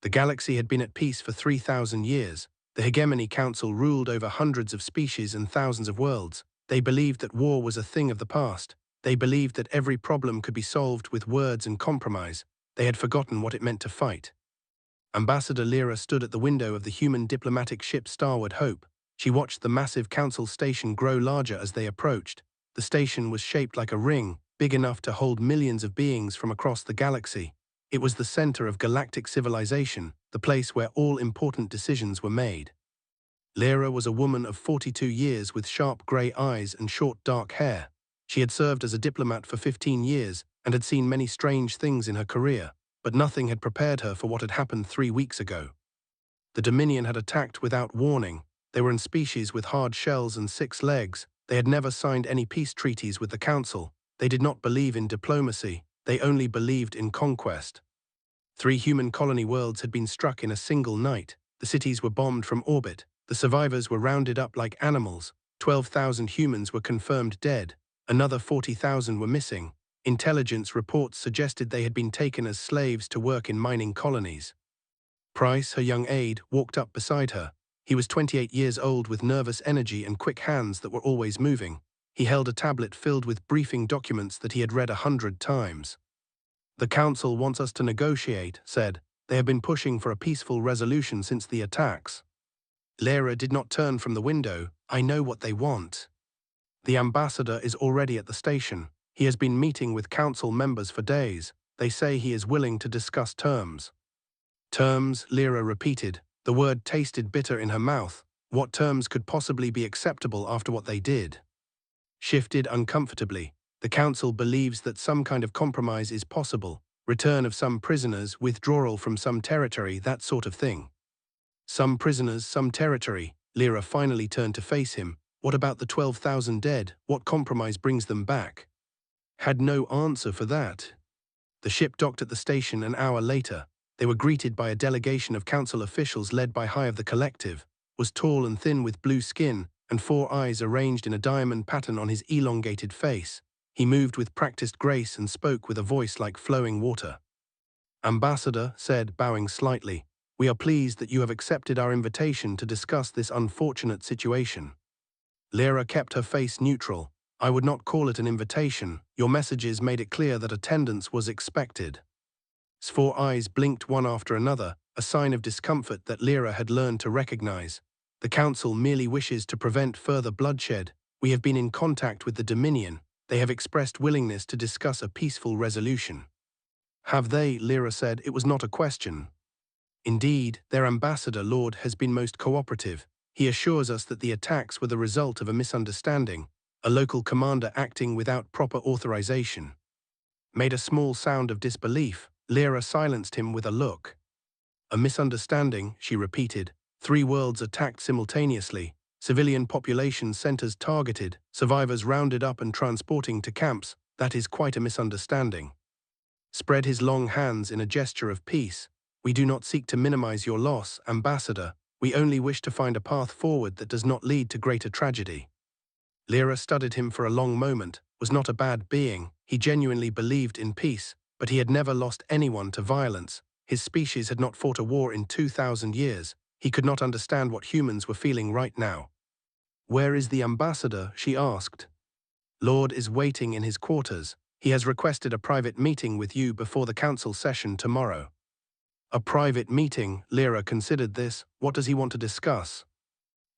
The galaxy had been at peace for 3,000 years. The Hegemony Council ruled over hundreds of species and thousands of worlds. They believed that war was a thing of the past. They believed that every problem could be solved with words and compromise. They had forgotten what it meant to fight. Ambassador Lyra stood at the window of the human diplomatic ship Starward Hope. She watched the massive council station grow larger as they approached. The station was shaped like a ring, big enough to hold millions of beings from across the galaxy. It was the center of galactic civilization, the place where all important decisions were made. Lyra was a woman of 42 years with sharp grey eyes and short dark hair. She had served as a diplomat for 15 years and had seen many strange things in her career, but nothing had prepared her for what had happened 3 weeks ago. The Dominion had attacked without warning. They were in species with hard shells and 6 legs. They had never signed any peace treaties with the Council. They did not believe in diplomacy. They only believed in conquest. 3 human colony worlds had been struck in a single night. The cities were bombed from orbit. The survivors were rounded up like animals. 12,000 humans were confirmed dead. Another 40,000 were missing. Intelligence reports suggested they had been taken as slaves to work in mining colonies. Price, her young aide, walked up beside her. He was 28 years old with nervous energy and quick hands that were always moving. He held a tablet filled with briefing documents that he had read 100 times. "The Council wants us to negotiate," said. "They have been pushing for a peaceful resolution since the attacks." Lyra did not turn from the window. "I know what they want. The ambassador is already at the station. He has been meeting with council members for days. They say he is willing to discuss terms." "Terms," Lyra repeated. The word tasted bitter in her mouth. What terms could possibly be acceptable after what they did? Shifted uncomfortably. "The Council believes that some kind of compromise is possible. Return of some prisoners, withdrawal from some territory, that sort of thing." Some prisoners, some territory. Lyra finally turned to face him. What about the 12,000 dead? What compromise brings them back? Had no answer for that. The ship docked at the station an hour later. They were greeted by a delegation of council officials led by High of the Collective. Was tall and thin with blue skin and 4 eyes arranged in a diamond pattern on his elongated face. He moved with practiced grace and spoke with a voice like flowing water. "Ambassador," said, bowing slightly, "we are pleased that you have accepted our invitation to discuss this unfortunate situation." Lyra kept her face neutral. "I would not call it an invitation. Your messages made it clear that attendance was expected." His 4 eyes blinked one after another, a sign of discomfort that Lyra had learned to recognize. "The Council merely wishes to prevent further bloodshed. We have been in contact with the Dominion. They have expressed willingness to discuss a peaceful resolution." "Have they?" Lyra said. "It was not a question." "Indeed, their ambassador, Lord, has been most cooperative. He assures us that the attacks were the result of a misunderstanding, a local commander acting without proper authorization." Made a small sound of disbelief. Lyra silenced him with a look. "A misunderstanding," she repeated. 3 worlds attacked simultaneously. Civilian population centers targeted, survivors rounded up and transporting to camps. That is quite a misunderstanding. Spread his long hands in a gesture of peace. "We do not seek to minimize your loss, Ambassador. We only wish to find a path forward that does not lead to greater tragedy." Lyra studied him for a long moment. Was not a bad being. He genuinely believed in peace, but he had never lost anyone to violence. His species had not fought a war in 2,000 years. He could not understand what humans were feeling right now. "Where is the ambassador?" she asked. "Lord is waiting in his quarters. He has requested a private meeting with you before the council session tomorrow." "A private meeting?" Lyra considered this. "What does he want to discuss?"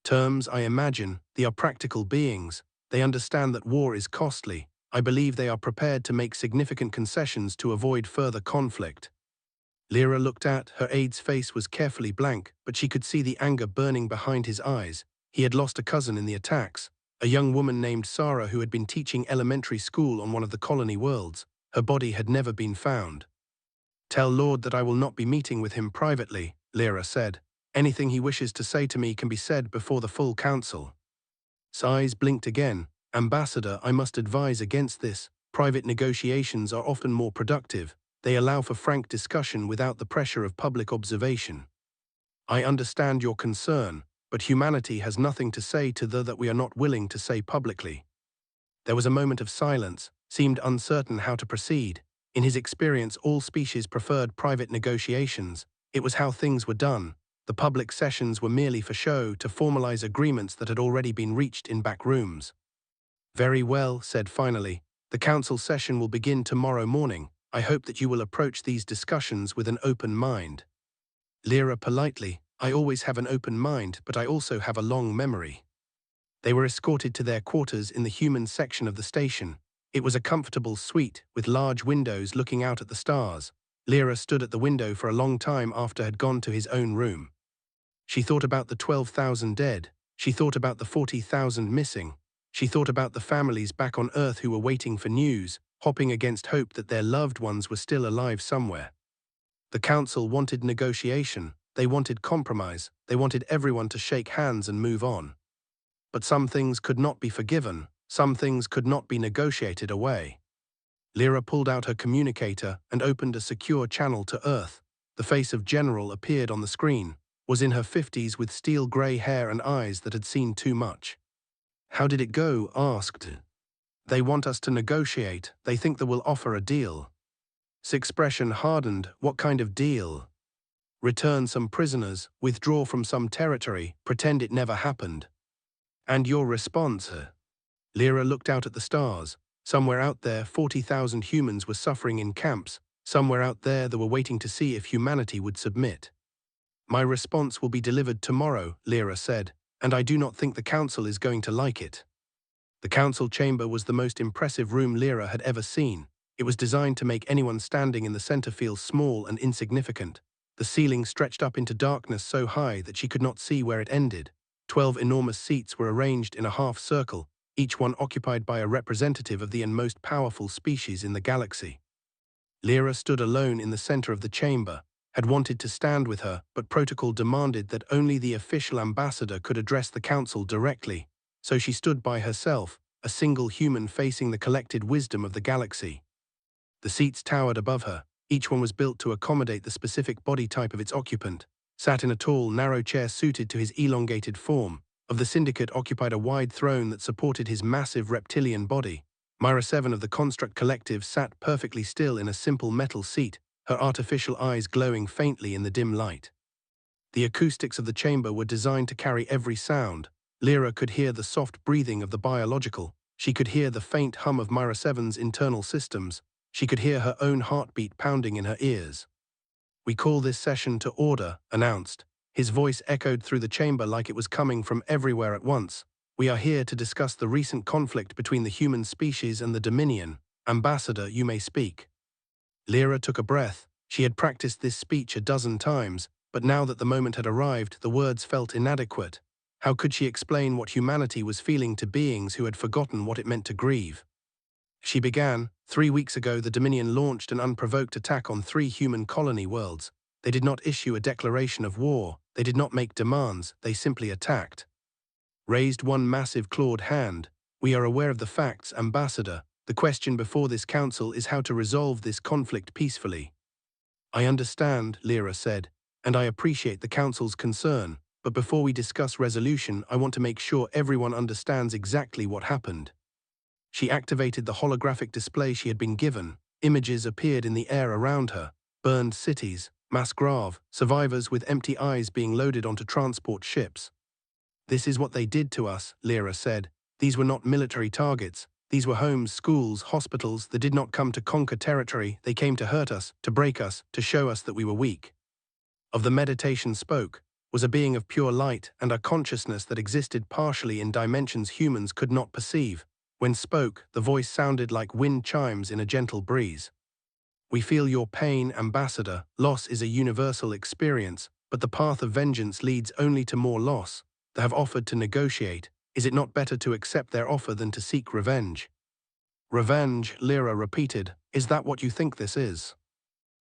"Terms, I imagine. They are practical beings. They understand that war is costly. I believe they are prepared to make significant concessions to avoid further conflict." Lyra looked at, her aide's face was carefully blank, but she could see the anger burning behind his eyes. He had lost a cousin in the attacks, a young woman named Sarah who had been teaching elementary school on one of the colony worlds. Her body had never been found. "Tell Lord that I will not be meeting with him privately," Lyra said. "Anything he wishes to say to me can be said before the full council." His eyes blinked again. "Ambassador, I must advise against this. Private negotiations are often more productive. They allow for frank discussion without the pressure of public observation." "I understand your concern, but humanity has nothing to say to that we are not willing to say publicly." There was a moment of silence, seemed uncertain how to proceed. In his experience, all species preferred private negotiations. It was how things were done. The public sessions were merely for show, to formalize agreements that had already been reached in back rooms. Very well, said finally. The council session will begin tomorrow morning. I hope that you will approach these discussions with an open mind. Lyra politely, I always have an open mind, but I also have a long memory. They were escorted to their quarters in the human section of the station. It was a comfortable suite with large windows looking out at the stars. Lyra stood at the window for a long time after had gone to his own room. She thought about the 12,000 dead. She thought about the 40,000 missing. She thought about the families back on Earth who were waiting for news, hopping against hope that their loved ones were still alive somewhere. The council wanted negotiation. They wanted compromise. They wanted everyone to shake hands and move on. But some things could not be forgiven. Some things could not be negotiated away. Lyra pulled out her communicator and opened a secure channel to Earth. The face of General appeared on the screen, was in her 50s with steel-grey hair and eyes that had seen too much. How did it go? Asked. They want us to negotiate. They think they will offer a deal. His expression hardened. What kind of deal? Return some prisoners, withdraw from some territory, pretend it never happened. And your response? Lyra looked out at the stars. Somewhere out there, 40,000 humans were suffering in camps. Somewhere out there, they were waiting to see if humanity would submit. My response will be delivered tomorrow, Lyra said, and I do not think the council is going to like it. The council chamber was the most impressive room Lyra had ever seen. It was designed to make anyone standing in the center feel small and insignificant. The ceiling stretched up into darkness so high that she could not see where it ended. 12 enormous seats were arranged in a half-circle, each one occupied by a representative of the most powerful species in the galaxy. Lyra stood alone in the center of the chamber, had wanted to stand with her, but protocol demanded that only the official ambassador could address the council directly, so she stood by herself, a single human facing the collected wisdom of the galaxy. The seats towered above her. Each one was built to accommodate the specific body type of its occupant. Sat in a tall, narrow chair suited to his elongated form. Of the syndicate occupied a wide throne that supported his massive reptilian body. Myra 7 of the Construct Collective sat perfectly still in a simple metal seat, her artificial eyes glowing faintly in the dim light. The acoustics of the chamber were designed to carry every sound. Lyra could hear the soft breathing of the biological. She could hear the faint hum of Myra 7's internal systems. She could hear her own heartbeat pounding in her ears. We call this session to order, announced. His voice echoed through the chamber like it was coming from everywhere at once. We are here to discuss the recent conflict between the human species and the Dominion. Ambassador, you may speak. Lyra took a breath. She had practiced this speech a dozen times, but now that the moment had arrived, the words felt inadequate. How could she explain what humanity was feeling to beings who had forgotten what it meant to grieve? She began. 3 weeks ago, the Dominion launched an unprovoked attack on 3 human colony worlds. They did not issue a declaration of war. They did not make demands. They simply attacked. Raised one massive clawed hand. We are aware of the facts, Ambassador. The question before this council is how to resolve this conflict peacefully. I understand, Lyra said, and I appreciate the council's concern. But before we discuss resolution, I want to make sure everyone understands exactly what happened. She activated the holographic display she had been given. Images appeared in the air around her. Burned cities, mass grave, survivors with empty eyes being loaded onto transport ships. This is what they did to us, Lyra said. These were not military targets. These were homes, schools, hospitals. They did not come to conquer territory. They came to hurt us, to break us, to show us that we were weak. Of the meditation spoke was a being of pure light and a consciousness that existed partially in dimensions humans could not perceive. When spoke, the voice sounded like wind chimes in a gentle breeze. We feel your pain, Ambassador. Loss is a universal experience, but the path of vengeance leads only to more loss. They have offered to negotiate. Is it not better to accept their offer than to seek revenge? Revenge, Lyra repeated. Is that what you think this is?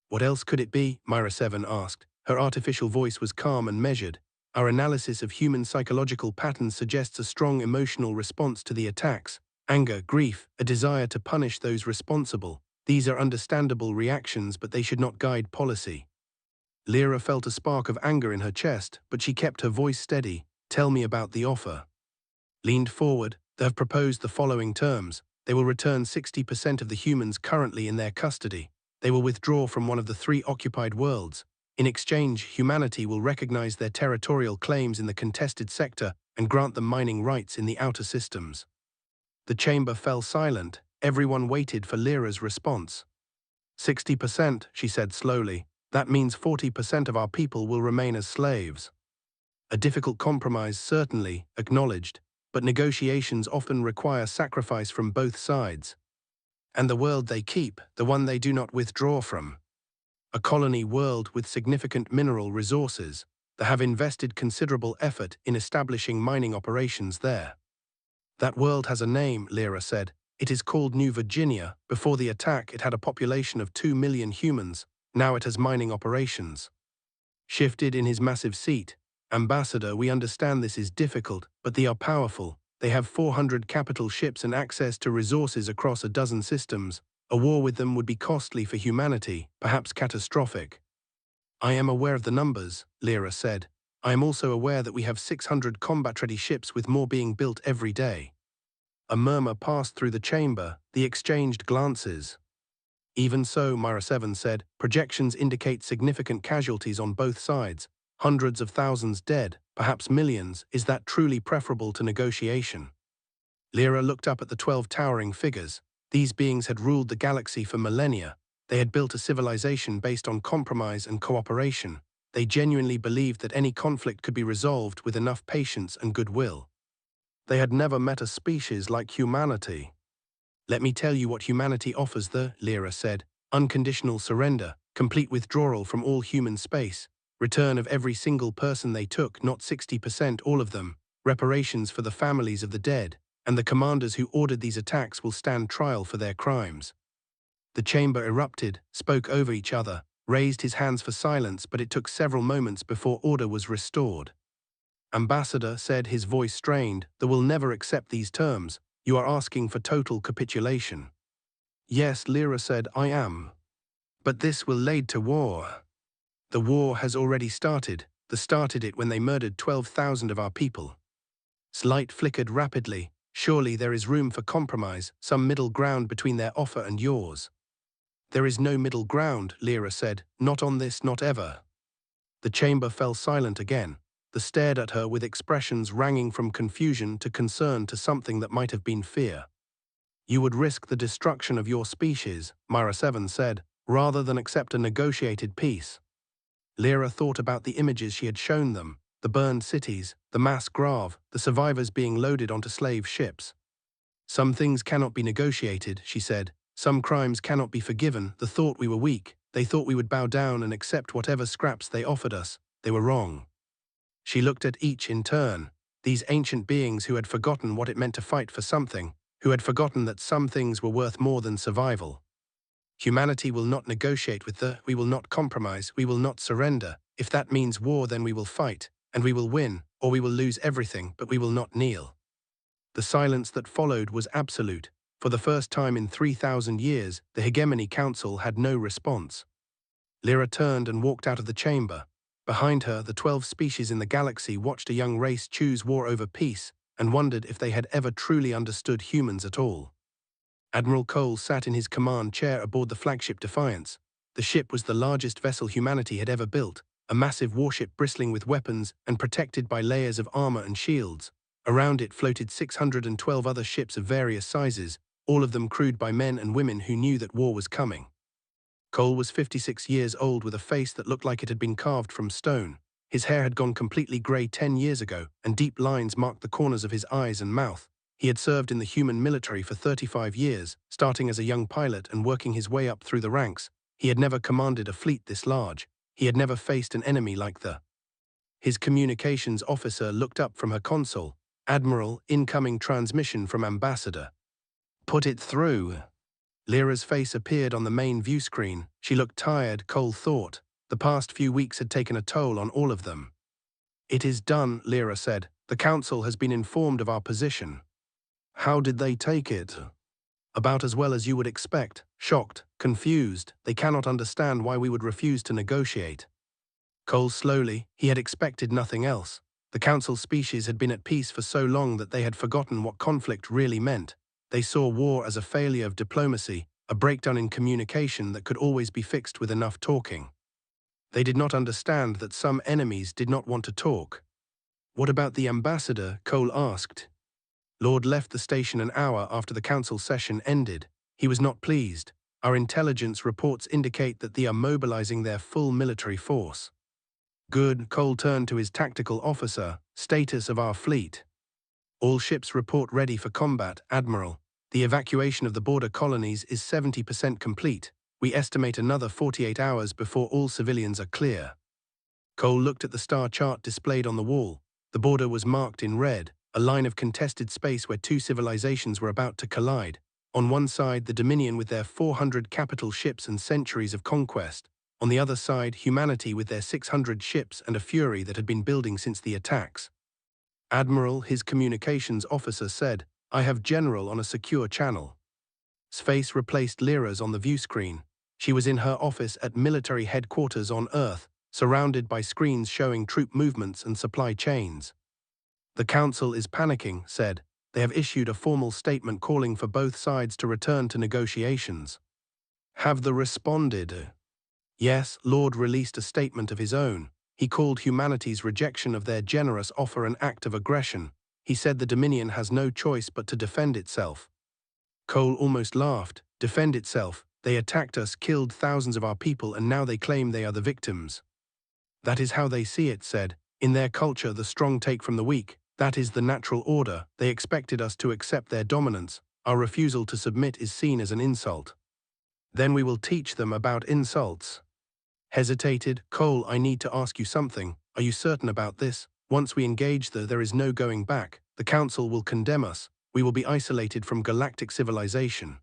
What else could it be? Myra 7 asked. Her artificial voice was calm and measured. Our analysis of human psychological patterns suggests a strong emotional response to the attacks. Anger, grief, a desire to punish those responsible. These are understandable reactions, but they should not guide policy. Lyra felt a spark of anger in her chest, but she kept her voice steady. Tell me about the offer. Leaned forward. They have proposed the following terms. They will return 60% of the humans currently in their custody. They will withdraw from one of the 3 occupied worlds. In exchange, humanity will recognize their territorial claims in the contested sector and grant them mining rights in the outer systems. The chamber fell silent. Everyone waited for Lyra's response. 60%, she said slowly. That means 40% of our people will remain as slaves. A difficult compromise, certainly, acknowledged, but negotiations often require sacrifice from both sides. And the world they keep, the one they do not withdraw from. A colony world with significant mineral resources that have invested considerable effort in establishing mining operations there. That world has a name, Lyra said. It is called New Virginia. Before the attack, it had a population of 2 million humans. Now it has mining operations. Shifted in his massive seat. Ambassador, we understand this is difficult, but they are powerful. They have 400 capital ships and access to resources across a dozen systems. A war with them would be costly for humanity, perhaps catastrophic. I am aware of the numbers, Lyra said. I am also aware that we have 600 combat-ready ships with more being built every day. A murmur passed through the chamber. They exchanged glances. Even so, Myra 7 said, projections indicate significant casualties on both sides. Hundreds of thousands dead, perhaps millions. Is that truly preferable to negotiation? Lyra looked up at the 12 towering figures. These beings had ruled the galaxy for millennia. They had built a civilization based on compromise and cooperation. They genuinely believed that any conflict could be resolved with enough patience and goodwill. They had never met a species like humanity. Let me tell you what humanity offers, Lyra said. Unconditional surrender, complete withdrawal from all human space, return of every single person they took, not 60%, all of them, reparations for the families of the dead, and the commanders who ordered these attacks will stand trial for their crimes. The chamber erupted, spoke over each other, raised his hands for silence, but it took several moments before order was restored. Ambassador said, his voice strained, they will never accept these terms. You are asking for total capitulation. Yes, Lyra said, I am. But this will lead to war. The war has already started. They started it when they murdered 12,000 of our people. Light flickered rapidly. Surely there is room for compromise, some middle ground between their offer and yours. There is no middle ground, Lyra said, not on this, not ever. The chamber fell silent again. They stared at her with expressions ranging from confusion to concern to something that might have been fear. You would risk the destruction of your species, Myra 7 said, rather than accept a negotiated peace. Lyra thought about the images she had shown them, the burned cities, the mass grave, the survivors being loaded onto slave ships. Some things cannot be negotiated, she said. Some crimes cannot be forgiven. They thought we were weak. They thought we would bow down and accept whatever scraps they offered us. They were wrong. She looked at each in turn, these ancient beings who had forgotten what it meant to fight for something, who had forgotten that some things were worth more than survival. Humanity will not negotiate with we will not compromise, we will not surrender. If that means war, then we will fight, and we will win, or we will lose everything, but we will not kneel. The silence that followed was absolute. For the first time in 3,000 years, the Hegemony Council had no response. Lyra turned and walked out of the chamber. Behind her, the 12 species in the galaxy watched a young race choose war over peace and wondered if they had ever truly understood humans at all. Admiral Cole sat in his command chair aboard the flagship Defiance. The ship was the largest vessel humanity had ever built, a massive warship bristling with weapons and protected by layers of armor and shields. Around it floated 612 other ships of various sizes, all of them crewed by men and women who knew that war was coming. Cole was 56 years old with a face that looked like it had been carved from stone. His hair had gone completely grey 10 years ago, and deep lines marked the corners of his eyes and mouth. He had served in the human military for 35 years, starting as a young pilot and working his way up through the ranks. He had never commanded a fleet this large. He had never faced an enemy like the. His communications officer looked up from her console. Admiral, incoming transmission from Ambassador. Put it through. Lyra's face appeared on the main view screen. She looked tired, Cole thought. The past few weeks had taken a toll on all of them. It is done, Lyra said. The Council has been informed of our position. How did they take it? About as well as you would expect. Shocked, confused. They cannot understand why we would refuse to negotiate. Cole slowly. He had expected nothing else. The Council species had been at peace for so long that they had forgotten what conflict really meant. They saw war as a failure of diplomacy, a breakdown in communication that could always be fixed with enough talking. They did not understand that some enemies did not want to talk. "What about the ambassador?" Cole asked. Lord left the station an hour after the council session ended. He was not pleased. "Our intelligence reports indicate that they are mobilizing their full military force." "Good." Cole turned to his tactical officer. "Status of our fleet." "All ships report ready for combat, Admiral. The evacuation of the border colonies is 70% complete. We estimate another 48 hours before all civilians are clear." Cole looked at the star chart displayed on the wall. The border was marked in red, a line of contested space where two civilizations were about to collide. On one side, the Dominion with their 400 capital ships and centuries of conquest. On the other side, humanity with their 600 ships and a fury that had been building since the attacks. "Admiral," his communications officer said, "I have General on a secure channel." Space replaced Lyra's on the view screen. She was in her office at military headquarters on Earth, surrounded by screens showing troop movements and supply chains. "The Council is panicking," said. "They have issued a formal statement calling for both sides to return to negotiations." "Have they responded?" "Yes." Lord released a statement of his own. He called humanity's rejection of their generous offer an act of aggression. He said the Dominion has no choice but to defend itself. Cole almost laughed. "Defend itself? They attacked us, killed thousands of our people, and now they claim they are the victims." "That is how they see it," said. "In their culture, the strong take from the weak. That is the natural order. They expected us to accept their dominance. Our refusal to submit is seen as an insult." "Then we will teach them about insults." Hesitated. "Cole, I need to ask you something. Are you certain about this? Once we engage there is no going back. The Council will condemn us. We will be isolated from galactic civilization."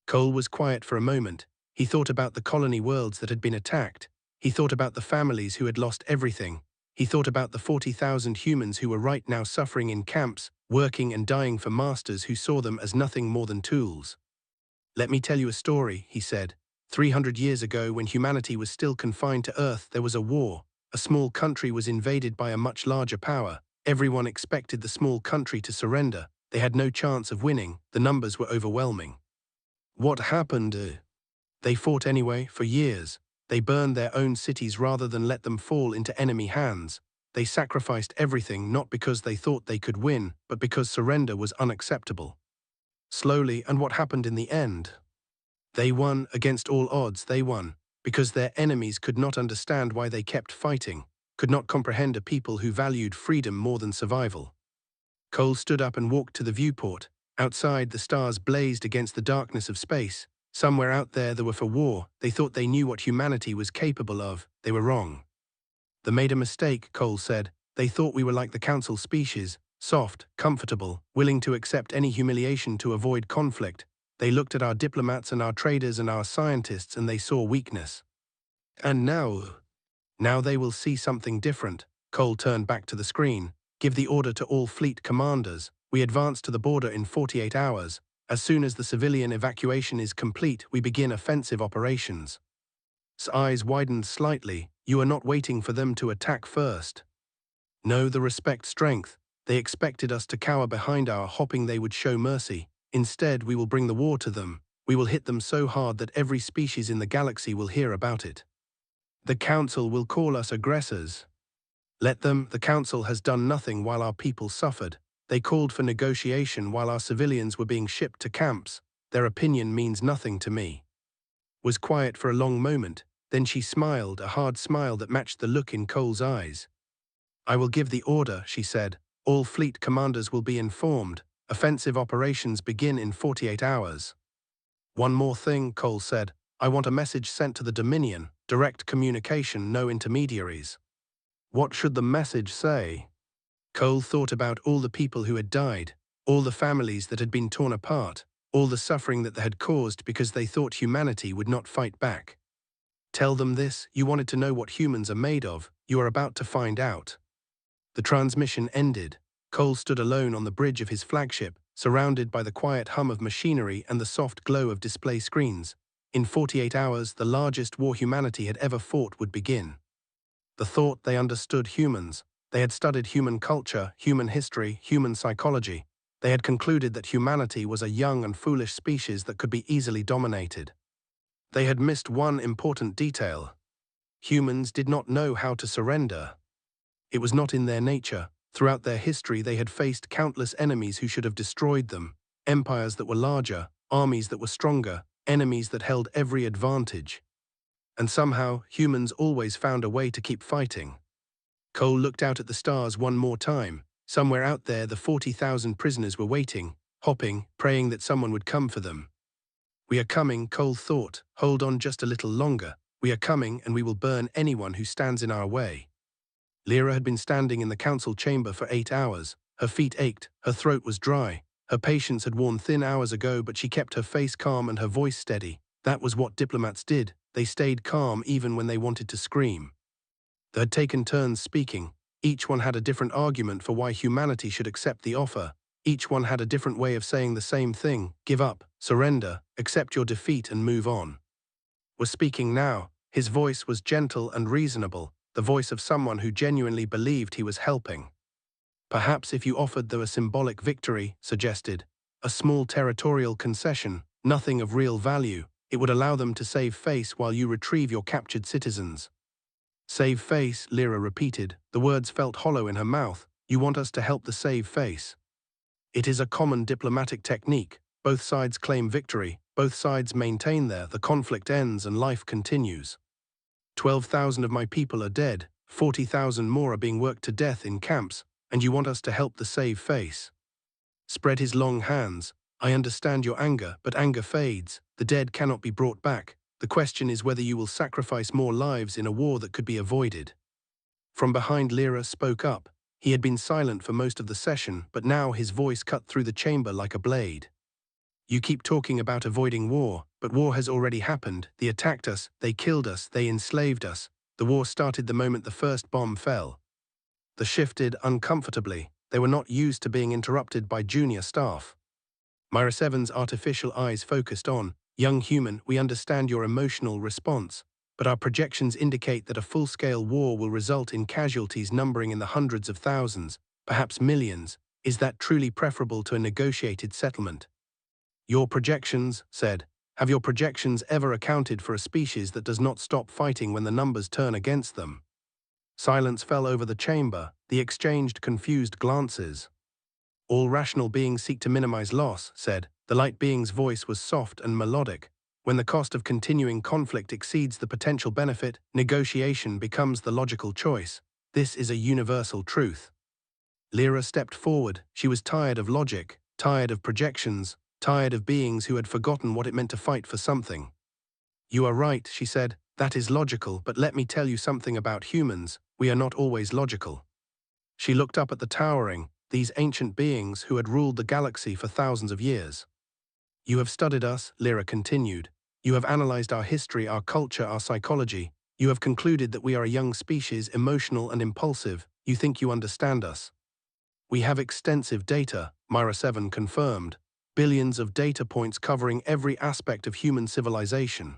Cole was quiet for a moment. He thought about the colony worlds that had been attacked. He thought about the families who had lost everything. He thought about the 40,000 humans who were right now suffering in camps, working and dying for masters who saw them as nothing more than tools. "Let me tell you a story," he said. 300 years ago, when humanity was still confined to Earth, there was a war. A small country was invaded by a much larger power. Everyone expected the small country to surrender. They had no chance of winning. The numbers were overwhelming. What happened? They fought anyway, for years. They burned their own cities rather than let them fall into enemy hands. They sacrificed everything, not because they thought they could win, but because surrender was unacceptable. Slowly, and what happened in the end? They won. Against all odds, they won. Because their enemies could not understand why they kept fighting, could not comprehend a people who valued freedom more than survival. Cole stood up and walked to the viewport. Outside, the stars blazed against the darkness of space. Somewhere out there they were for war. They thought they knew what humanity was capable of. They were wrong. "They made a mistake," Cole said. "They thought we were like the Council species, soft, comfortable, willing to accept any humiliation to avoid conflict. They looked at our diplomats and our traders and our scientists and they saw weakness. And now they will see something different." Cole turned back to the screen. "Give the order to all fleet commanders. We advance to the border in 48 hours. As soon as the civilian evacuation is complete, we begin offensive operations." His eyes widened slightly. "You are not waiting for them to attack first?" "No, the respect strength. They expected us to cower behind our hoping they would show mercy. Instead, we will bring the war to them. We will hit them so hard that every species in the galaxy will hear about it. The Council will call us aggressors." "Let them. The Council has done nothing while our people suffered. They called for negotiation while our civilians were being shipped to camps. Their opinion means nothing to me." Was quiet for a long moment. Then she smiled, a hard smile that matched the look in Cole's eyes. "I will give the order," she said. "All fleet commanders will be informed. Offensive operations begin in 48 hours. "One more thing," Cole said. "I want a message sent to the Dominion. Direct communication, no intermediaries." "What should the message say?" Cole thought about all the people who had died, all the families that had been torn apart, all the suffering that they had caused because they thought humanity would not fight back. "Tell them this. You wanted to know what humans are made of. You are about to find out." The transmission ended. Cole stood alone on the bridge of his flagship, surrounded by the quiet hum of machinery and the soft glow of display screens. In 48 hours, the largest war humanity had ever fought would begin. The thought they understood humans. They had studied human culture, human history, human psychology. They had concluded that humanity was a young and foolish species that could be easily dominated. They had missed one important detail. Humans did not know how to surrender. It was not in their nature. Throughout their history, they had faced countless enemies who should have destroyed them. Empires that were larger, armies that were stronger, enemies that held every advantage. And somehow, humans always found a way to keep fighting. Cole looked out at the stars one more time. Somewhere out there, the 40,000 prisoners were waiting, hopping, praying that someone would come for them. We are coming, Cole thought. Hold on just a little longer. We are coming, and we will burn anyone who stands in our way. Lyra had been standing in the council chamber for 8 hours. Her feet ached, her throat was dry. Her patience had worn thin hours ago, but she kept her face calm and her voice steady. That was what diplomats did. They stayed calm even when they wanted to scream. They had taken turns speaking. Each one had a different argument for why humanity should accept the offer. Each one had a different way of saying the same thing: give up, surrender, accept your defeat and move on. Was speaking now. His voice was gentle and reasonable, the voice of someone who genuinely believed he was helping. Perhaps if you offered them a symbolic victory, suggested, a small territorial concession, nothing of real value, it would allow them to save face while you retrieve your captured citizens. Save face, Lyra repeated. The words felt hollow in her mouth. You want us to help the save face? It is a common diplomatic technique. Both sides claim victory, both sides maintain the conflict ends and life continues. 12,000 of my people are dead, 40,000 more are being worked to death in camps, and you want us to help the save face? Spread his long hands. I understand your anger, but anger fades. The dead cannot be brought back. The question is whether you will sacrifice more lives in a war that could be avoided. From behind, Lyra spoke up. He had been silent for most of the session, but now his voice cut through the chamber like a blade. You keep talking about avoiding war, but war has already happened. They attacked us, they killed us, they enslaved us. The war started the moment the first bomb fell. They shifted uncomfortably. They were not used to being interrupted by junior staff. Myra Seven's artificial eyes focused on, young human, we understand your emotional response, but our projections indicate that a full-scale war will result in casualties numbering in the hundreds of thousands, perhaps millions. Is that truly preferable to a negotiated settlement? Your projections, have your projections ever accounted for a species that does not stop fighting when the numbers turn against them? Silence fell over the chamber. They exchanged confused glances. All rational beings seek to minimize loss, said. The light being's voice was soft and melodic. When the cost of continuing conflict exceeds the potential benefit, negotiation becomes the logical choice. This is a universal truth. Lyra stepped forward. She was tired of logic, tired of projections, tired of beings who had forgotten what it meant to fight for something. You are right, she said. That is logical, but let me tell you something about humans. We are not always logical. She looked up at the towering, these ancient beings who had ruled the galaxy for thousands of years. You have studied us, Lyra continued. You have analyzed our history, our culture, our psychology. You have concluded that we are a young species, emotional and impulsive. You think you understand us. We have extensive data, Myra 7 confirmed. Billions of data points covering every aspect of human civilization.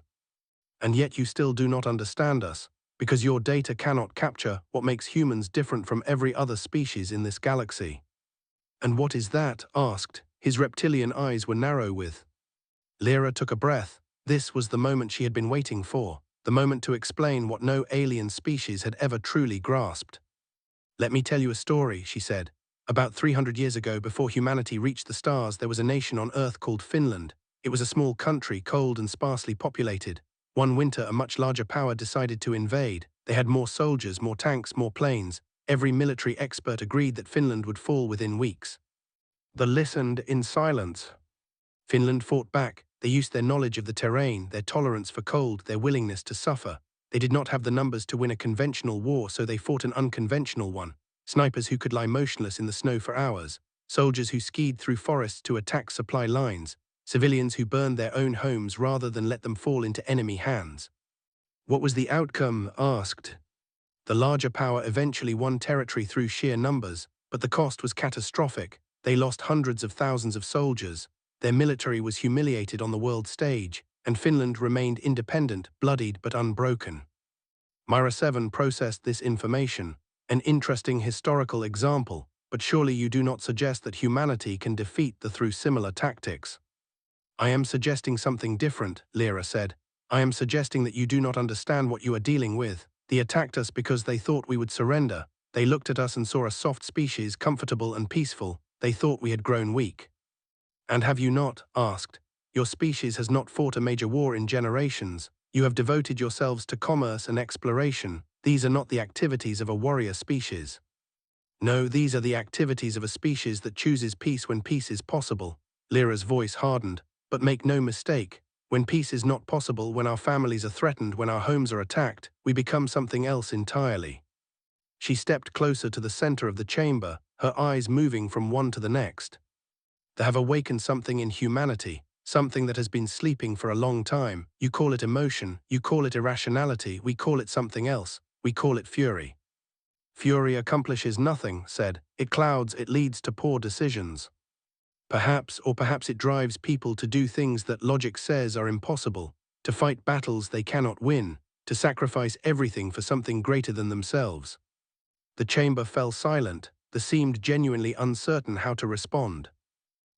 And yet you still do not understand us, because your data cannot capture what makes humans different from every other species in this galaxy. And what is that? Asked. His reptilian eyes were narrow with. Lyra took a breath. This was the moment she had been waiting for, the moment to explain what no alien species had ever truly grasped. Let me tell you a story, she said. About 300 years ago, before humanity reached the stars, there was a nation on Earth called Finland. It was a small country, cold and sparsely populated. One winter, a much larger power decided to invade. They had more soldiers, more tanks, more planes. Every military expert agreed that Finland would fall within weeks. They listened in silence. Finland fought back. They used their knowledge of the terrain, their tolerance for cold, their willingness to suffer. They did not have the numbers to win a conventional war, so they fought an unconventional one. Snipers who could lie motionless in the snow for hours. Soldiers who skied through forests to attack supply lines. Civilians who burned their own homes rather than let them fall into enemy hands. What was the outcome? Asked. The larger power eventually won territory through sheer numbers, but the cost was catastrophic. They lost hundreds of thousands of soldiers. Their military was humiliated on the world stage, and Finland remained independent, bloodied but unbroken. Myra 7 processed this information, an interesting historical example, but surely you do not suggest that humanity can defeat the through similar tactics. I am suggesting something different, Lyra said. I am suggesting that you do not understand what you are dealing with. They attacked us because they thought we would surrender. They looked at us and saw a soft species, comfortable and peaceful. They thought we had grown weak. And have you not? Asked. Your species has not fought a major war in generations. You have devoted yourselves to commerce and exploration. These are not the activities of a warrior species. No, these are the activities of a species that chooses peace when peace is possible. Lyra's voice hardened. But make no mistake, when peace is not possible, when our families are threatened, when our homes are attacked, we become something else entirely. She stepped closer to the center of the chamber, her eyes moving from one to the next. They have awakened something in humanity, something that has been sleeping for a long time. You call it emotion, you call it irrationality, we call it something else, we call it fury. Fury accomplishes nothing, said. It clouds, it leads to poor decisions. Perhaps it drives people to do things that logic says are impossible, to fight battles they cannot win, to sacrifice everything for something greater than themselves. The chamber fell silent. They seemed genuinely uncertain how to respond.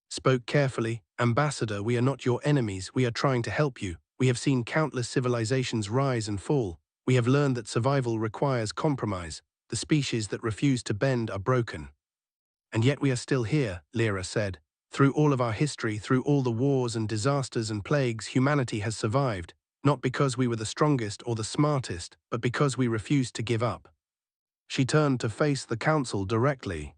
Spoke carefully. Ambassador, we are not your enemies, we are trying to help you. We have seen countless civilizations rise and fall. We have learned that survival requires compromise. The species that refuse to bend are broken. And yet we are still here, Lyra said. Through all of our history, through all the wars and disasters and plagues, humanity has survived, not because we were the strongest or the smartest, but because we refused to give up. She turned to face the council directly.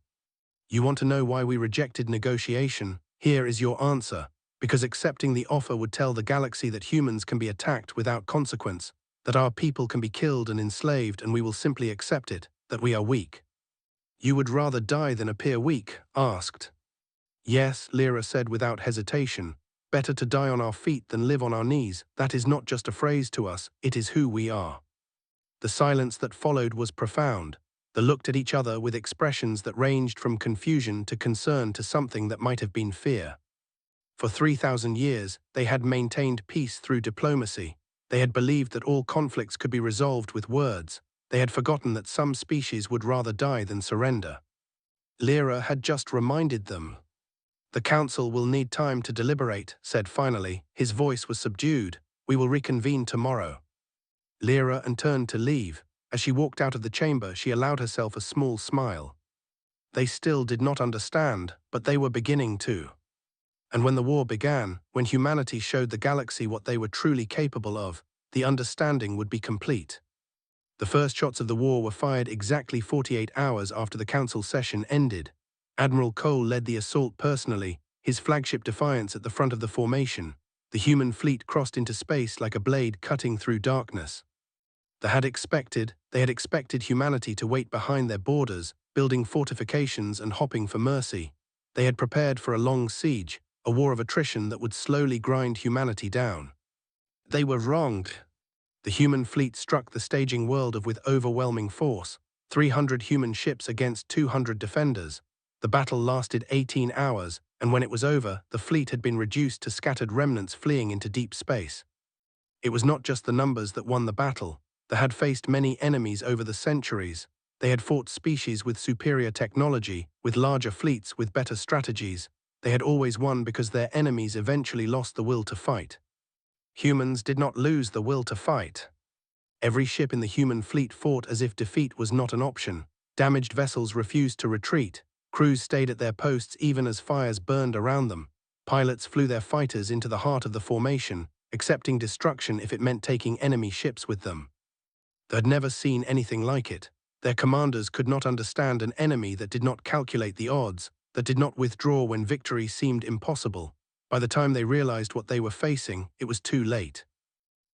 You want to know why we rejected negotiation? Here is your answer. Because accepting the offer would tell the galaxy that humans can be attacked without consequence, that our people can be killed and enslaved, and we will simply accept it, that we are weak. You would rather die than appear weak? Asked. Yes, Lyra said without hesitation. Better to die on our feet than live on our knees. That is not just a phrase to us, it is who we are. The silence that followed was profound. They looked at each other with expressions that ranged from confusion to concern to something that might have been fear. For 3,000 years, they had maintained peace through diplomacy. They had believed that all conflicts could be resolved with words. They had forgotten that some species would rather die than surrender. Lyra had just reminded them. The council will need time to deliberate, said finally. His voice was subdued. We will reconvene tomorrow. Lyra turned to leave. As she walked out of the chamber, she allowed herself a small smile. They still did not understand, but they were beginning to. And when the war began, when humanity showed the galaxy what they were truly capable of, the understanding would be complete. The first shots of the war were fired exactly 48 hours after the council session ended. Admiral Cole led the assault personally, his flagship Defiance at the front of the formation. The human fleet crossed into space like a blade cutting through darkness. They had expected humanity to wait behind their borders, building fortifications and hopping for mercy. They had prepared for a long siege, a war of attrition that would slowly grind humanity down. They were wronged. The human fleet struck the staging world with overwhelming force, 300 human ships against 200 defenders. The battle lasted 18 hours, and when it was over, the fleet had been reduced to scattered remnants fleeing into deep space. It was not just the numbers that won the battle. They had faced many enemies over the centuries. They had fought species with superior technology, with larger fleets, with better strategies. They had always won because their enemies eventually lost the will to fight. Humans did not lose the will to fight. Every ship in the human fleet fought as if defeat was not an option. Damaged vessels refused to retreat. Crews stayed at their posts even as fires burned around them. Pilots flew their fighters into the heart of the formation, accepting destruction if it meant taking enemy ships with them. They had never seen anything like it. Their commanders could not understand an enemy that did not calculate the odds, that did not withdraw when victory seemed impossible. By the time they realized what they were facing, it was too late.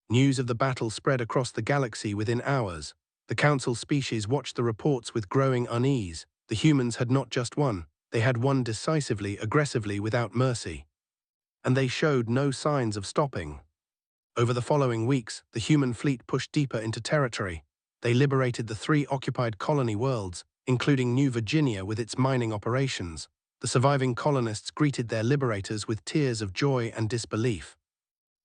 News of the battle spread across the galaxy within hours. The council species watched the reports with growing unease. The humans had not just won, they had won decisively, aggressively, without mercy. And they showed no signs of stopping. Over the following weeks, the human fleet pushed deeper into territory. They liberated the 3 occupied colony worlds, including New Virginia with its mining operations. The surviving colonists greeted their liberators with tears of joy and disbelief.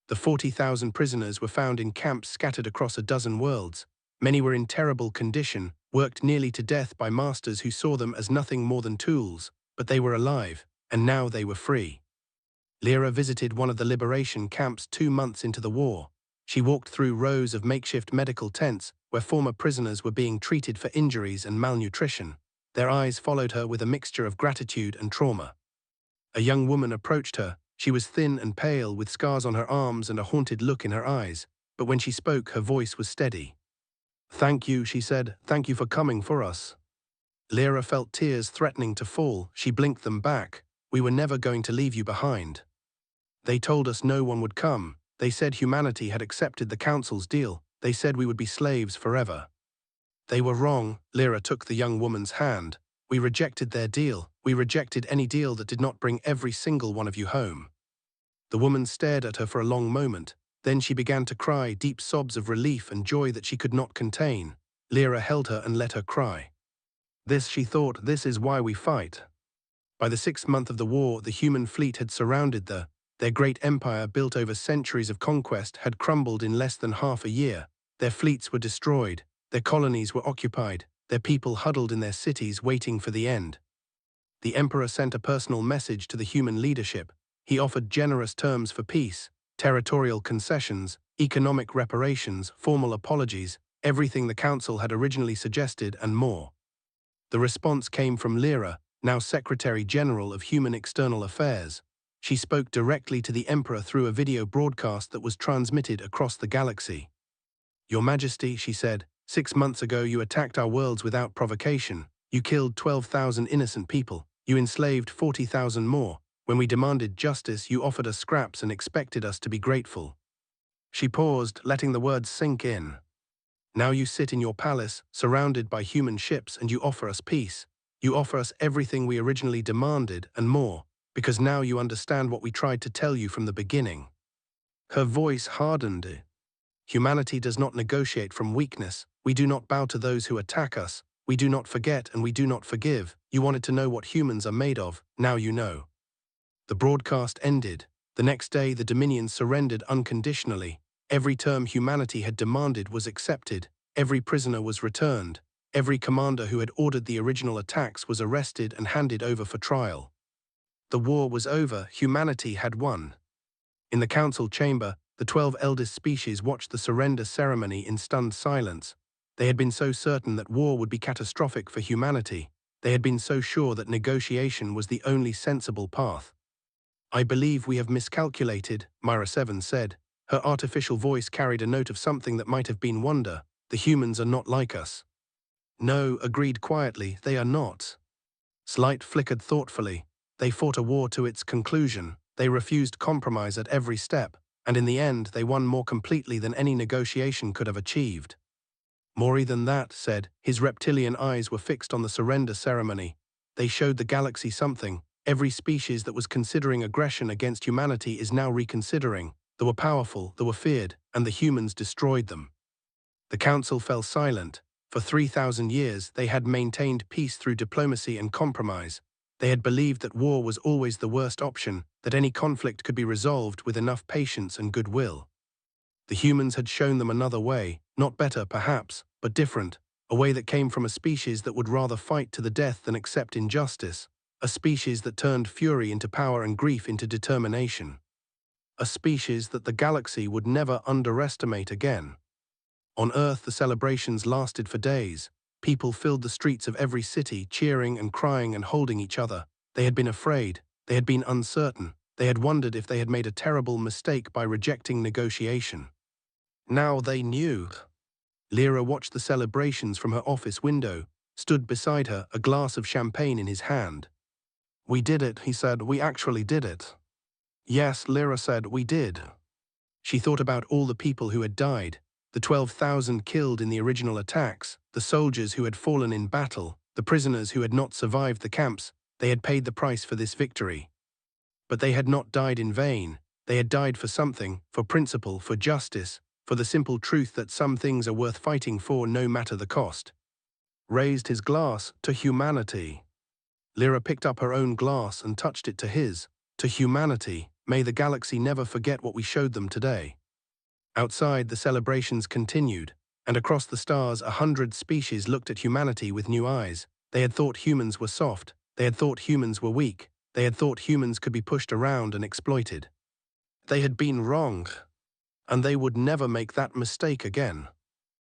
The 40,000 prisoners were found in camps scattered across a dozen worlds. Many were in terrible condition, worked nearly to death by masters who saw them as nothing more than tools, but they were alive, and now they were free. Lyra visited one of the liberation camps 2 months into the war. She walked through rows of makeshift medical tents, where former prisoners were being treated for injuries and malnutrition. Their eyes followed her with a mixture of gratitude and trauma. A young woman approached her. She was thin and pale, with scars on her arms and a haunted look in her eyes, but when she spoke, her voice was steady. "Thank you," she said. "Thank you for coming for us." Lyra felt tears threatening to fall. She blinked them back. "We were never going to leave you behind. They told us no one would come. They said humanity had accepted the Council's deal. They said we would be slaves forever." "They were wrong." Lyra took the young woman's hand. "We rejected their deal. We rejected any deal that did not bring every single one of you home." The woman stared at her for a long moment. Then she began to cry, deep sobs of relief and joy that she could not contain. Lyra held her and let her cry. "This," she thought, "this is why we fight." By the 6th month of the war, the human fleet had surrounded their great empire, built over centuries of conquest, had crumbled in less than half a year. Their fleets were destroyed. Their colonies were occupied. Their people huddled in their cities, waiting for the end. The Emperor sent a personal message to the human leadership. He offered generous terms for peace, territorial concessions, economic reparations, formal apologies, everything the Council had originally suggested and more. The response came from Lyra, now Secretary General of Human External Affairs. She spoke directly to the Emperor through a video broadcast that was transmitted across the galaxy. "Your Majesty," she said, "6 months ago you attacked our worlds without provocation. You killed 12,000 innocent people. You enslaved 40,000 more. When we demanded justice, you offered us scraps and expected us to be grateful." She paused, letting the words sink in. "Now you sit in your palace, surrounded by human ships, and you offer us peace. You offer us everything we originally demanded and more, because now you understand what we tried to tell you from the beginning." Her voice hardened. "Humanity does not negotiate from weakness. We do not bow to those who attack us. We do not forget and we do not forgive. You wanted to know what humans are made of. Now you know." The broadcast ended. The next day, the Dominion surrendered unconditionally. Every term humanity had demanded was accepted. Every prisoner was returned. Every commander who had ordered the original attacks was arrested and handed over for trial. The war was over. Humanity had won. In the council chamber, the 12 eldest species watched the surrender ceremony in stunned silence. They had been so certain that war would be catastrophic for humanity. They had been so sure that negotiation was the only sensible path. "I believe we have miscalculated," Myra 7 said. Her artificial voice carried a note of something that might have been wonder. "The humans are not like us." "No," agreed quietly, "they are not." Slight flickered thoughtfully. "They fought a war to its conclusion. They refused compromise at every step, and in the end they won more completely than any negotiation could have achieved." "More than that," said. His reptilian eyes were fixed on the surrender ceremony. "They showed the galaxy something. Every species that was considering aggression against humanity is now reconsidering. They were powerful, they were feared, and the humans destroyed them." The council fell silent. For 3,000 years, they had maintained peace through diplomacy and compromise. They had believed that war was always the worst option, that any conflict could be resolved with enough patience and goodwill. The humans had shown them another way, not better perhaps, but different, a way that came from a species that would rather fight to the death than accept injustice, a species that turned fury into power and grief into determination. A species that the galaxy would never underestimate again. On Earth, the celebrations lasted for days. People filled the streets of every city, cheering and crying and holding each other. They had been afraid. They had been uncertain. They had wondered if they had made a terrible mistake by rejecting negotiation. Now they knew. Lyra watched the celebrations from her office window, stood beside her, a glass of champagne in his hand. "We did it," he said. "We actually did it." "Yes," Lyra said, "we did." She thought about all the people who had died, the 12,000 killed in the original attacks, the soldiers who had fallen in battle, the prisoners who had not survived the camps. They had paid the price for this victory. But they had not died in vain. They had died for something, for principle, for justice, for the simple truth that some things are worth fighting for no matter the cost. Raised his glass to humanity. Lyra picked up her own glass and touched it to his. To humanity, may the galaxy never forget what we showed them today. Outside, the celebrations continued, and across the stars 100 species looked at humanity with new eyes. They had thought humans were soft. They had thought humans were weak. They had thought humans could be pushed around and exploited. They had been wrong, and they would never make that mistake again.